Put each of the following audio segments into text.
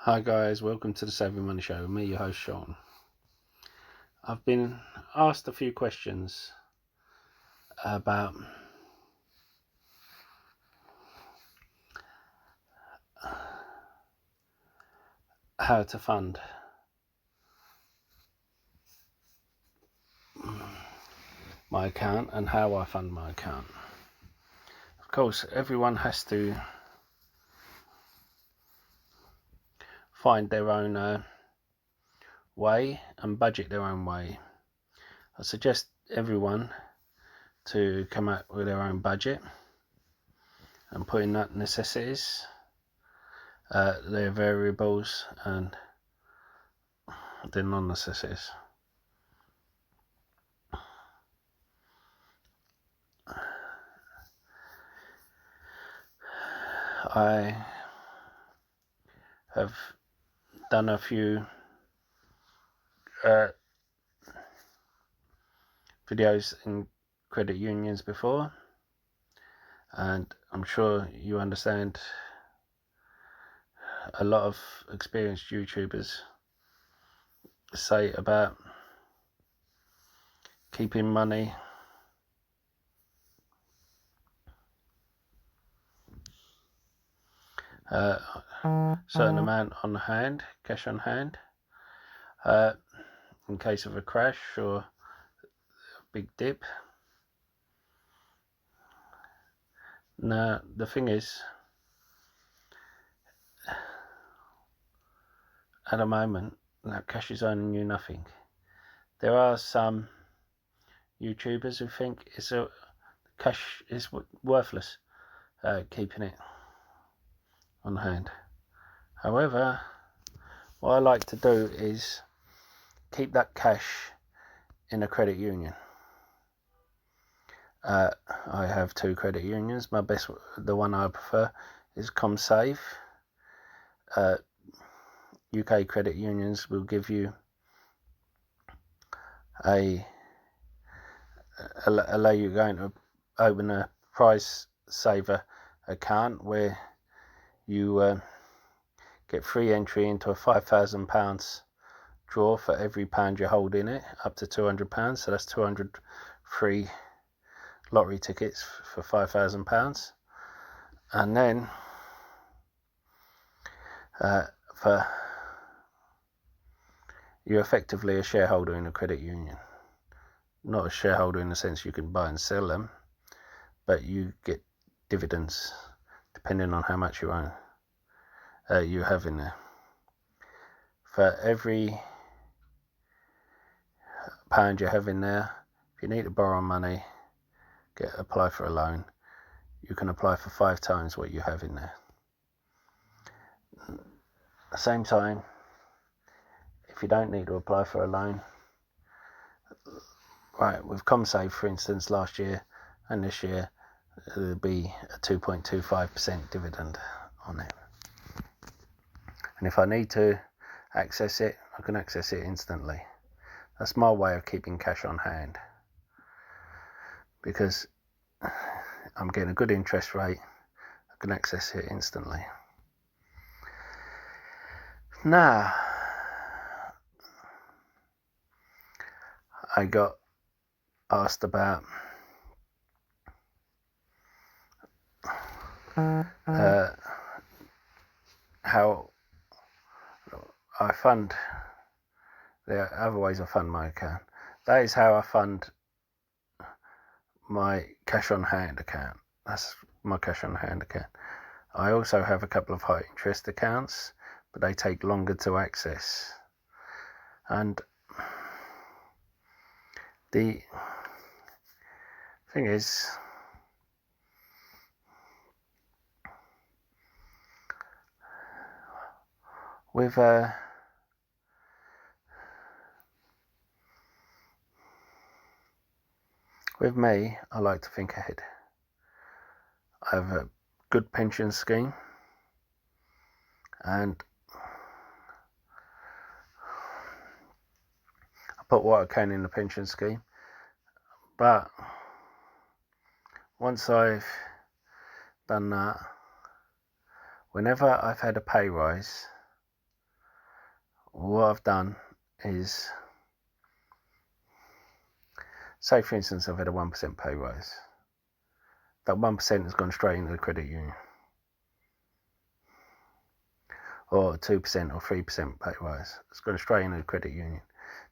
Hi guys, welcome to the Saving Money Show with me, your host Sean. I've been asked a few questions about how to fund my account and how I fund my account. Of course, everyone has to find their own way and budget their own way. I suggest everyone to come up with their own budget and put in that necessities, their variables and their non-necessities. I have done a few videos in credit unions before, and I'm sure you understand a lot of experienced YouTubers say about keeping money certain amount on hand, cash on hand, in case of a crash or a big dip. Now the thing is, at the moment, that cash is earning you nothing. There are some YouTubers who think cash is worthless, keeping it on hand. However, what I like to do is keep that cash in a credit union. I have two credit unions. The one I prefer is Comsave. UK credit unions will give you allow you going to open a price saver account where you get free entry into a £5,000 draw for every pound you hold in it, up to £200. So that's 200 free lottery tickets for £5,000. And then you're effectively a shareholder in a credit union. Not a shareholder in the sense you can buy and sell them, but you get dividends depending on how much you own, you have in there. For every pound you have in there, if you need to borrow money, apply for a loan, you can apply for 5 times what you have in there. At the same time, if you don't need to apply for a loan, right, with Comsave, for instance, last year and this year, there'll be a 2.25% dividend on it. And if I need to access it, I can access it instantly. That's my way of keeping cash on hand, because I'm getting a good interest rate. I can access it instantly. Now, I got asked about how I fund. There are other ways I fund my account. That is how I fund my cash on hand account. That's my cash on hand account. I also have a couple of high interest accounts, but they take longer to access. And the thing is, with me, I like to think ahead. I have a good pension scheme, and I put what I can in the pension scheme. But once I've done that, whenever I've had a pay rise, what I've done is, say for instance I've had a 1% pay rise. That 1% has gone straight into the credit union. Or 2% or 3% pay rise. It's gone straight into the credit union.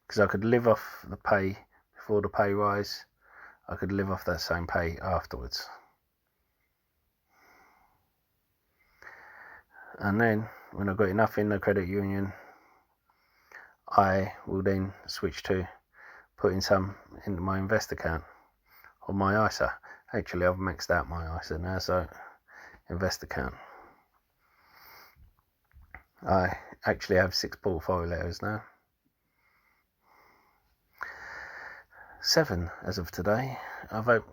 Because I could live off the pay before the pay rise. I could live off that same pay afterwards. And then when I've got enough in the credit union, I will then switch to putting some into my invest account or my ISA. Actually, I've maxed out my ISA now, so invest account. I actually have 6 portfolios now. 7 as of today. I've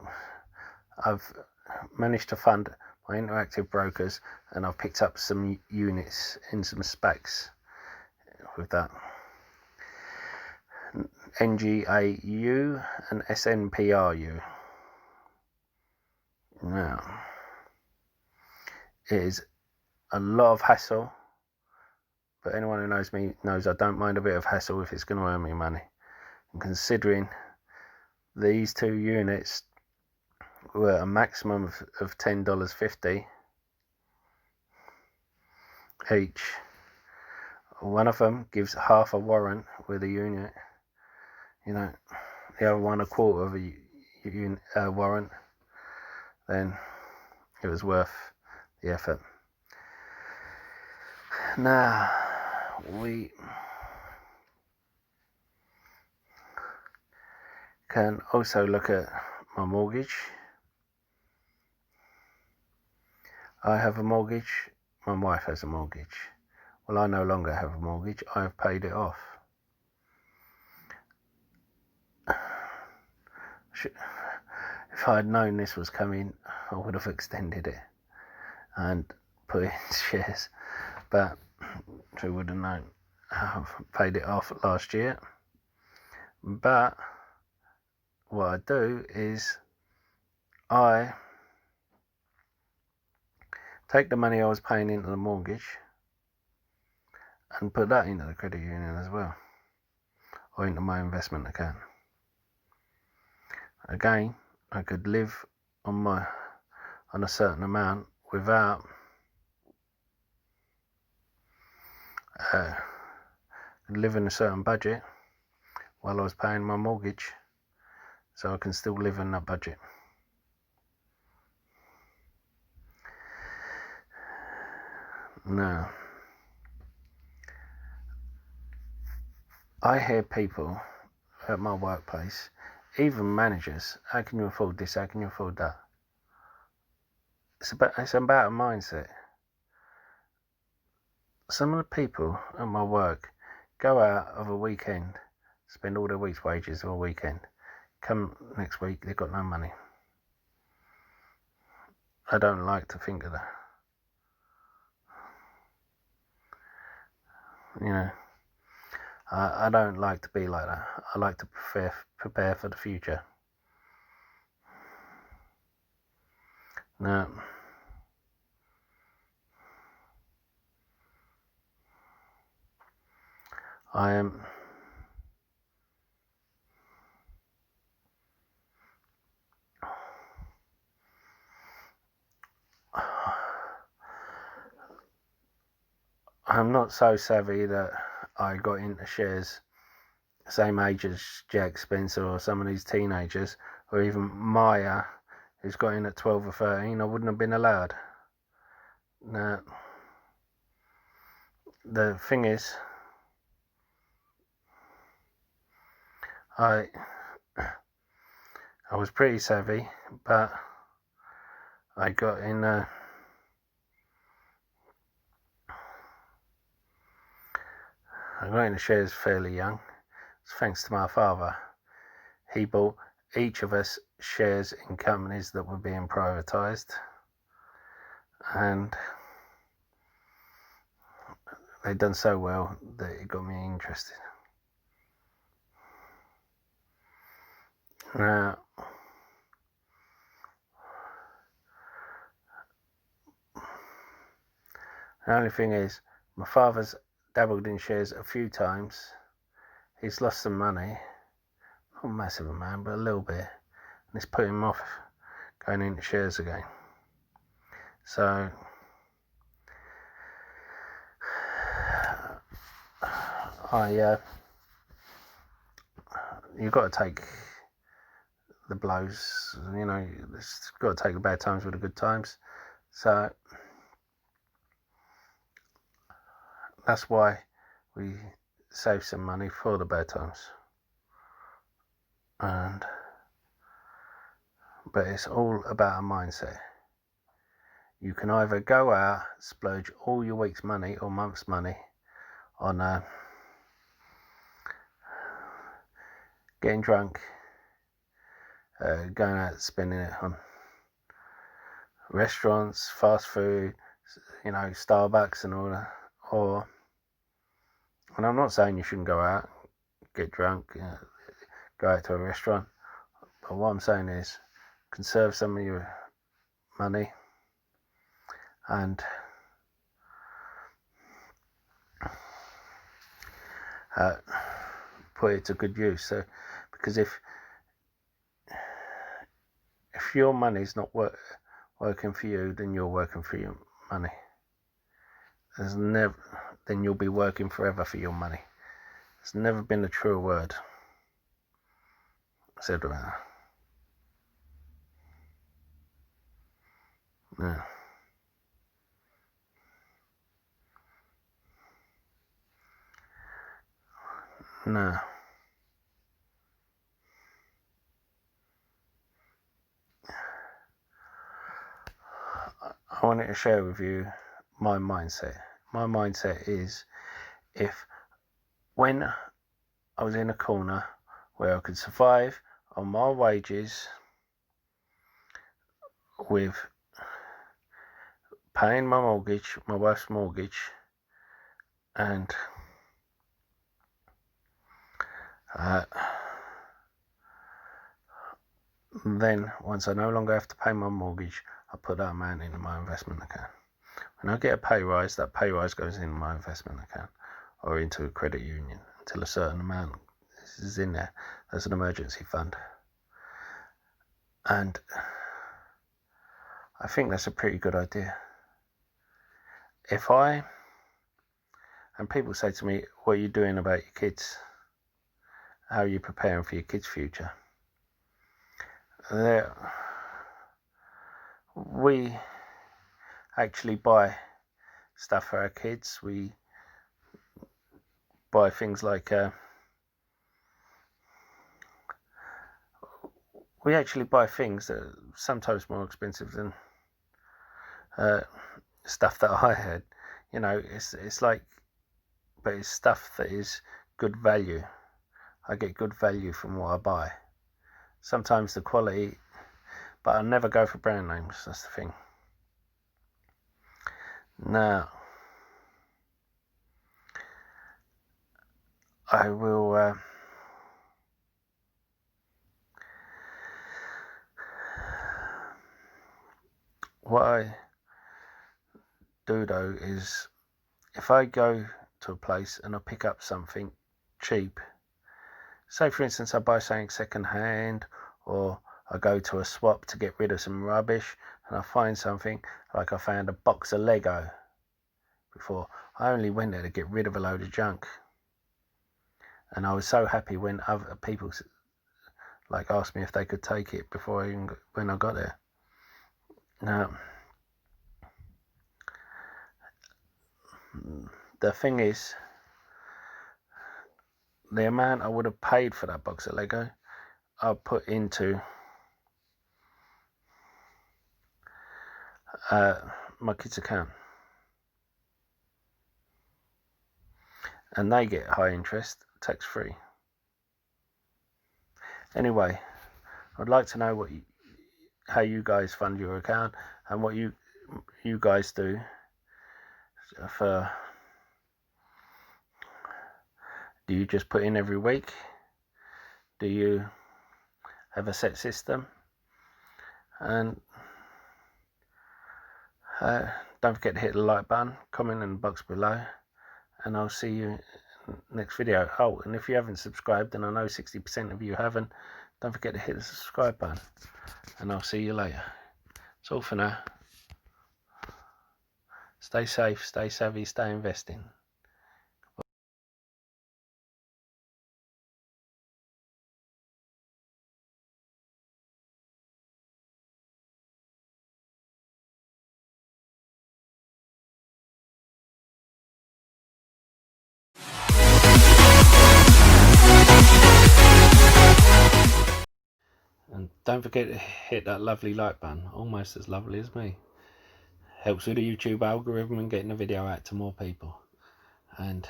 managed to fund my interactive brokers, and I've picked up some units in some Spaqs with that. NGAU and SNPRU. Now, it is a lot of hassle, but anyone who knows me knows I don't mind a bit of hassle if it's going to earn me money. And considering these 2 units were a maximum of $10.50 each. One of them gives half a warrant with a unit, you know, the other one a quarter of a warrant. Then it was worth the effort. Now we can also look at my mortgage. I have a mortgage, my wife has a mortgage. Well, I no longer have a mortgage, I have paid it off. If I had known this was coming, I would have extended it and put in shares, but who would have known? I've paid it off last year. But what I do is I take the money I was paying into the mortgage and put that into the credit union as well, or into my investment account. Again, I could live on a certain amount without live in a certain budget while I was paying my mortgage, so I can still live in that budget. Now, I hear people at my workplace, even managers, how can you afford this, how can you afford that? It's about a mindset. Some of the people at my work go out of a weekend, spend all their week's wages on a weekend. Come next week, they've got no money. I don't like to think of that. You know, I don't like to be like that. I like to prepare for the future. Now, I'm not so savvy that I got into shares same age as Jack Spencer or some of these teenagers, or even Maya, who's got in at 12 or 13. I wouldn't have been allowed. Now, the thing is, I was pretty savvy, but I got in the shares fairly young. It's thanks to my father. He bought each of us shares in companies that were being privatised, and they'd done so well that it got me interested. Now, the only thing is, my father's dabbled in shares a few times. He's lost some money, not a massive amount, but a little bit, and it's put him off going into shares again. So you've got to take the blows, you know, it's got to take the bad times with the good times. So that's why we save some money for the bad times. But it's all about a mindset. You can either go out, splurge all your week's money or month's money on getting drunk, going out spending it on restaurants, fast food, you know, Starbucks and all that. And I'm not saying you shouldn't go out, get drunk, go out to a restaurant, but what I'm saying is conserve some of your money and put it to good use. So, because if your money's not working for you, then you're working for your money. Then you'll be working forever for your money. It's never been a truer word said about that. Yeah. No. I wanted to share with you my mindset. My mindset is, when I was in a corner where I could survive on my wages with paying my mortgage, my wife's mortgage, and then once I no longer have to pay my mortgage, I put that amount into my investment account. When I get a pay rise, that pay rise goes into my investment account or into a credit union until a certain amount is in there as an emergency fund. And I think that's a pretty good idea. And people say to me, what are you doing about your kids? How are you preparing for your kids' future? We actually buy stuff for our kids. We buy things like we actually buy things that are sometimes more expensive than stuff that I had. You know, it's like, but it's stuff that is good value. I get good value from what I buy. Sometimes the quality, but I never go for brand names. That's the thing. Now, I will what I do though is, if I go to a place and I pick up something cheap, say for instance I buy something second hand, or I go to a swap to get rid of some rubbish and I find something, like I found a box of Lego before. I only went there to get rid of a load of junk, and I was so happy when other people like asked me if they could take it before when I got there. Now, the thing is, the amount I would have paid for that box of Lego, I'll put into my kids' account, and they get high interest, tax free. Anyway, I'd like to know how you guys fund your account and what you guys do for. Do you just put in every week? Do you have a set system? And don't forget to hit the like button, comment in the box below, and I'll see you next video. Oh, and if you haven't subscribed, and I know 60% of you haven't, don't forget to hit the subscribe button, and I'll see you later. That's all for now. Stay safe, stay savvy, stay investing. And don't forget to hit that lovely like button, almost as lovely as me. Helps with the YouTube algorithm and getting the video out to more people. And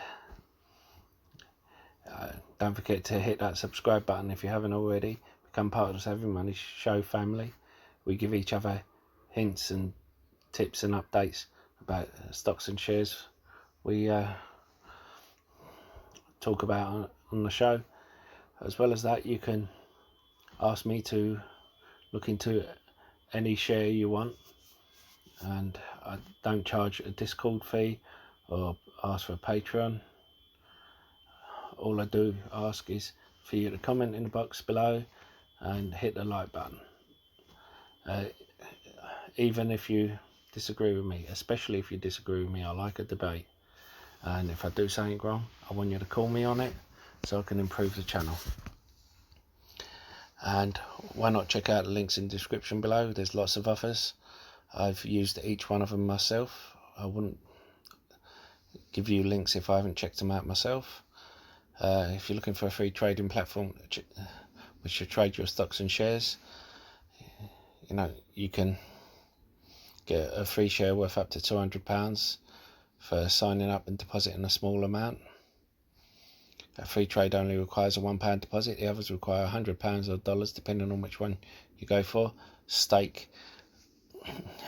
don't forget to hit that subscribe button if you haven't already. Become part of the Saving Money Show family. We give each other hints and tips and updates about stocks and shares we talk about on the show. As well as that, you can ask me to look into any share you want, and I don't charge a Discord fee or ask for a Patreon. All I do ask is for you to comment in the box below and hit the like button. Even if you disagree with me, especially if you disagree with me, I like a debate. And if I do something wrong, I want you to call me on it so I can improve the channel. And why not check out the links in the description below? There's lots of offers. I've used each one of them myself. I wouldn't give you links if I haven't checked them out myself. If you're looking for a free trading platform which should trade your stocks and shares, you know, you can get a free share worth up to £200 for signing up and depositing a small amount. A free trade only requires a £1 deposit. The others require £100 or dollars, depending on which one you go for. Stake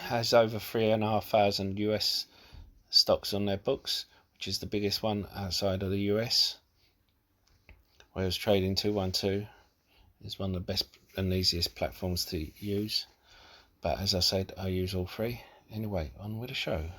has over 3,500 US stocks on their books, which is the biggest one outside of the US. Whereas Trading 212 is one of the best and easiest platforms to use. But as I said, I use all three. Anyway, on with the show.